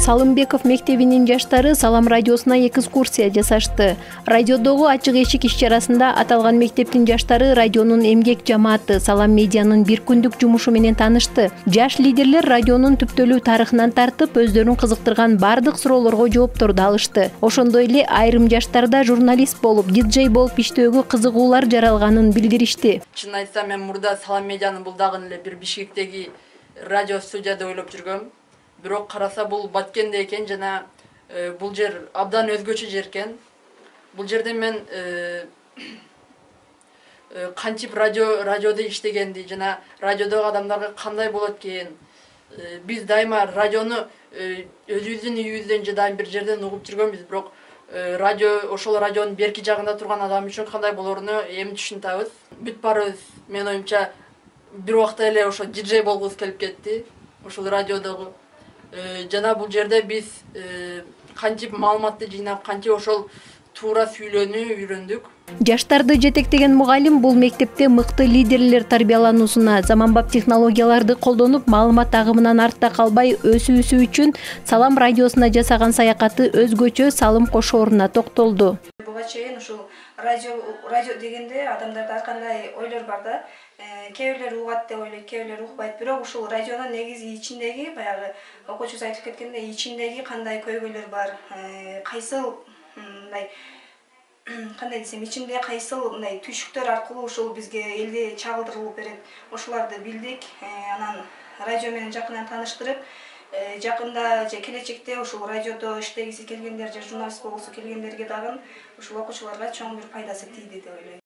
Салымбеков мектебинин жаштары Салам радиосуна экскурсия жасашты. Радиодогу ачык эшик иш-чарасында аталган мектептин жаштары радионун эмгек жамааты Салам медианын бир күндүк жумушу менен таанышты. Жаш лидерлер радионун түптөлүү тарыхынан тартып, өздөрүн кызыктырган бардык суроолорго жоопторду алышты. Ошондой эле айрым жаштарда журналист болуп, диджей болуп иштөөгө кызыгуулар жаралганын билдиришти. Чын айтсам, мен мурда Салам медианын булдагын эле бир Бишкектеги радио студияда ойлоп жүргөм. Бирок караса бул Баткенде экен жана бул жер абдан өзгөчө жер экен. Бул жерде мен кантип радиодо иштегенди жана радиодогу адамдарга кандай болот экен. Биз дайыма радиону өзүбүздүн үйүбүздөн же дайым бир жерден угуп жүргөнбүз, бирок ошол радионун берки жагында турган адам үчүн кандай болоруну эми түшүнүп атабыз. Бүт баарыбыз, менин оюмча, бир убакта эле ошо диджей болгубуз келип кетти. Ошол радиодогу жана бул жерде биз кантип маалыматты жыйнап, кантип ошол туура сүйлөөнү үйрөндүк. Жаштарды жетектеген мугалим бул мектепте мыкты лидерлер тарбиялануусуна, заманбап технологияларды колдонуп, маалымат агымынан артта калбай өсүүсү үчүн Салам радиосуна жасаган саякаты өзгөчө салым кошооруна токтолду. Буга чейин ушул радио дегенде адамдарда ар кандай ойлор бар да. Кээ бирлер угат деп ойлойт, кээ бирлер укпайт. Бирок ушул радионун негизи ичиндеги, баягы окуучубуз айтып кеткендей, ичиндеги кандай көйгөйлөр бар, кайсыл мындай кандай десем, ичинде кайсыл мындай түйшүктөр аркылуу ушул бизге элге чагылдырылып берет. Ошоларды билдик. Анан радио менен жакындан тааныштырып, жакында же келечекте ушул радиодо иштегиси келгендер же журналист болгусу келгендерге дагы ушул окуучуларга чоң бир пайдасы тийди деп ойлойм.